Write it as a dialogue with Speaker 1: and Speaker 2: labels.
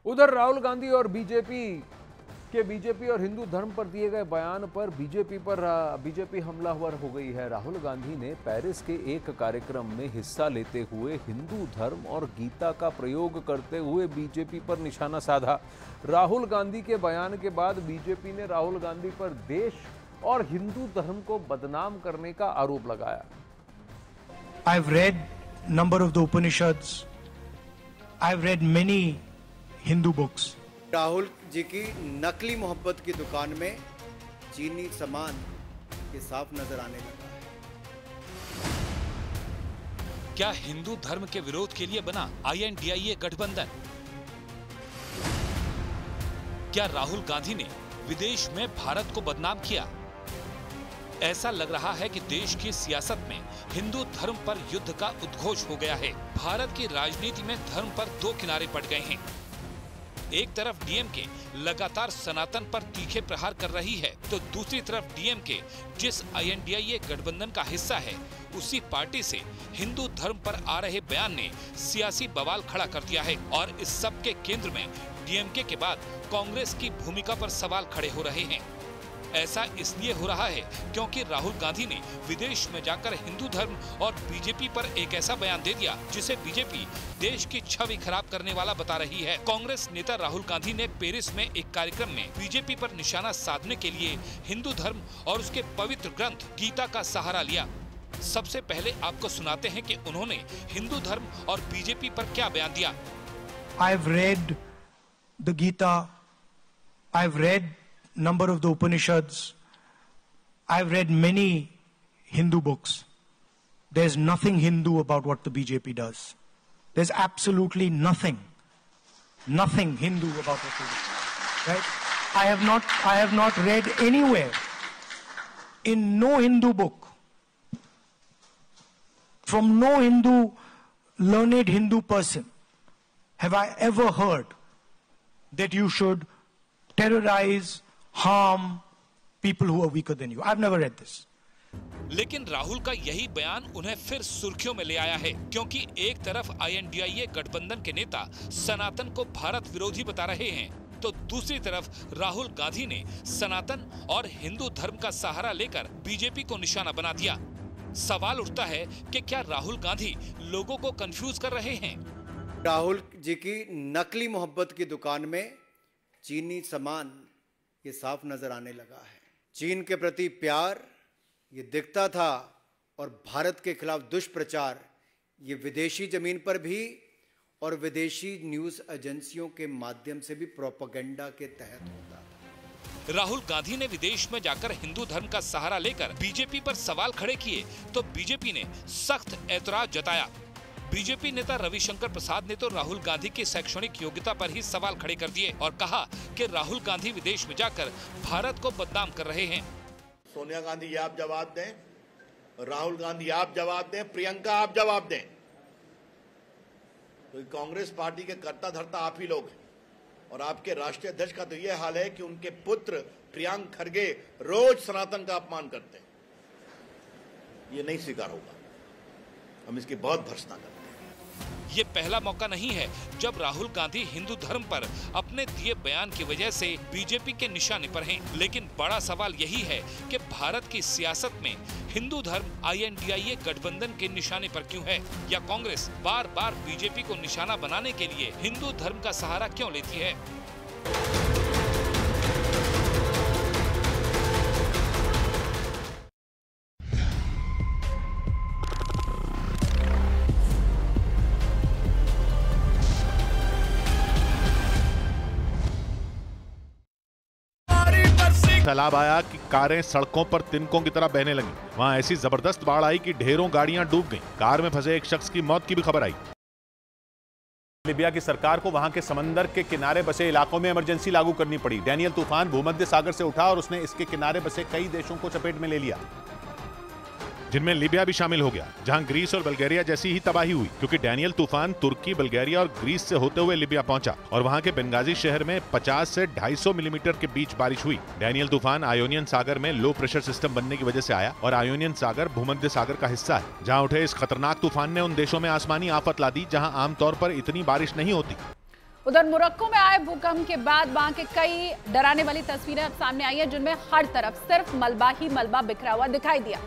Speaker 1: उधर राहुल गांधी और बीजेपी और हिंदू धर्म पर दिए गए बयान पर बीजेपी हमलावर हो गई है। राहुल गांधी ने पेरिस के एक कार्यक्रम में हिस्सा लेते हुए हिंदू धर्म और गीता का प्रयोग करते हुए बीजेपी पर निशाना साधा। राहुल गांधी के बयान के बाद बीजेपी ने राहुल गांधी पर देश और हिंदू धर्म को बदनाम करने का आरोप लगाया।
Speaker 2: I've read number of the Upanishads. I've read many Hindu books.
Speaker 3: Rahul ji की नकली मोहब्बत की दुकान में चीनी सामान ये साफ नजर आने लगा है।
Speaker 4: क्या हिंदू धर्म के विरोध के लिए बना INDIA गठबंधन? क्या राहुल गांधी ने विदेश में भारत को बदनाम किया? ऐसा लग रहा है कि देश की सियासत में हिंदू धर्म पर युद्ध का उद्घोष हो गया है। भारत की राजनीति में धर्म पर दो किनारे पड़ गए हैं। एक तरफ DMK लगातार सनातन पर तीखे प्रहार कर रही है, तो दूसरी तरफ DMK जिस INDIA गठबंधन का हिस्सा है, उसी पार्टी से हिंदू धर्म पर आ रहे बयान ने सियासी बवाल खड़ा कर दिया है। और इस सब के केंद्र में DMK के बाद कांग्रेस की भूमिका पर सवाल खड़े हो रहे हैं। ऐसा इसलिए हो रहा है क्योंकि राहुल गांधी ने विदेश में जाकर हिंदू धर्म और बीजेपी पर एक ऐसा बयान दे दिया जिसे बीजेपी देश की छवि खराब करने वाला बता रही है। कांग्रेस नेता राहुल गांधी ने पेरिस में एक कार्यक्रम में बीजेपी पर निशाना साधने के लिए हिंदू धर्म और उसके पवित्र ग्रंथ गीता का सहारा लिया। सबसे पहले आपको सुनाते हैं कि उन्होंने हिंदू धर्म और बीजेपी पर क्या बयान दिया।
Speaker 2: I've read the Gita. I've read number of the Upanishads. I've read many Hindu books. There's nothing Hindu about what the BJP does. There's absolutely nothing Hindu about what they do. Right? I have not read anywhere in no Hindu book from no learned Hindu person have I ever heard that you should terrorize, harm people who are weaker than you. I've never read this.
Speaker 4: लेकिन राहुल का यही बयान उन्हें फिर सुर्खियों में ले आया है, क्योंकि एक तरफ INDIA गठबंधन के नेता सनातन को भारत विरोधी बता रहे हैं, तो दूसरी तरफ राहुल गांधी ने सनातन और हिंदू धर्म का सहारा लेकर बीजेपी को निशाना बना दिया। सवाल उठता है कि क्या राहुल गांधी लोगों को कंफ्यूज कर रहे हैं?
Speaker 3: राहुल जी की नकली मोहब्बत की दुकान में चीनी सामान ये साफ नजर आने लगा है। चीन के प्रति प्यार ये दिखता था और भारत के खिलाफ दुष्प्रचार ये विदेशी जमीन पर भी और विदेशी न्यूज एजेंसियों के माध्यम से भी प्रोपेगेंडा के तहत होता था।
Speaker 4: राहुल गांधी ने विदेश में जाकर हिंदू धर्म का सहारा लेकर बीजेपी पर सवाल खड़े किए, तो बीजेपी ने सख्त ऐतराज जताया। बीजेपी नेता रविशंकर प्रसाद ने तो राहुल गांधी की शैक्षणिक योग्यता पर ही सवाल खड़े कर दिए और कहा कि राहुल गांधी विदेश में जाकर भारत को बदनाम कर रहे हैं।
Speaker 5: सोनिया गांधी आप जवाब दें, राहुल गांधी आप जवाब दें, प्रियंका आप जवाब दें। तो कांग्रेस पार्टी के कर्ता धर्ता आप ही लोग हैं और आपके राष्ट्रीय अध्यक्ष का तो ये हाल है कि उनके पुत्र प्रियंक खरगे रोज सनातन का अपमान करते हैं। ये नहीं स्वीकार होगा, हम इसकी बहुत भर्त्सना करते हैं।
Speaker 4: ये पहला मौका नहीं है जब राहुल गांधी हिंदू धर्म पर अपने दिए बयान की वजह से बीजेपी के निशाने पर हैं। लेकिन बड़ा सवाल यही है कि भारत की सियासत में हिंदू धर्म INDIA गठबंधन के निशाने पर क्यों है, या कांग्रेस बार बार बीजेपी को निशाना बनाने के लिए हिंदू धर्म का सहारा क्यों लेती है।
Speaker 6: सैलाब आया कि कारें सड़कों पर तिनकों की तरह बहने लगी। वहां ऐसी जबरदस्त बाढ़ आई कि ढेरों गाड़ियां डूब गईं। कार में फंसे एक शख्स की मौत की भी खबर आई। लीबिया की सरकार को वहां के समंदर के किनारे बसे इलाकों में इमरजेंसी लागू करनी पड़ी। डैनियल तूफान भूमध्य सागर से उठा और उसने इसके किनारे बसे कई देशों को चपेट में ले लिया, जिनमें लीबिया भी शामिल हो गया, जहां ग्रीस और बल्गेरिया जैसी ही तबाही हुई, क्योंकि डैनियल तूफान तुर्की, बल्गेरिया और ग्रीस से होते हुए लीबिया पहुंचा और वहां के बेंगाजी शहर में 50 से 250 मिलीमीटर के बीच बारिश हुई। डैनियल तूफान आयोनियन सागर में लो प्रेशर सिस्टम बनने की वजह से आया और आयोनियन सागर भूमध्य सागर का हिस्सा है। जहां उठे इस खतरनाक तूफान ने उन देशों में आसमानी आफत ला दी जहां आमतौर पर इतनी बारिश नहीं होती।
Speaker 7: उधर मोरक्को में आए भूकंप के बाद वहां के कई डराने वाली तस्वीरें अब सामने आई हैं, जिनमें हर तरफ सिर्फ मलबा ही मलबा बिखरा हुआ दिखाई दिया।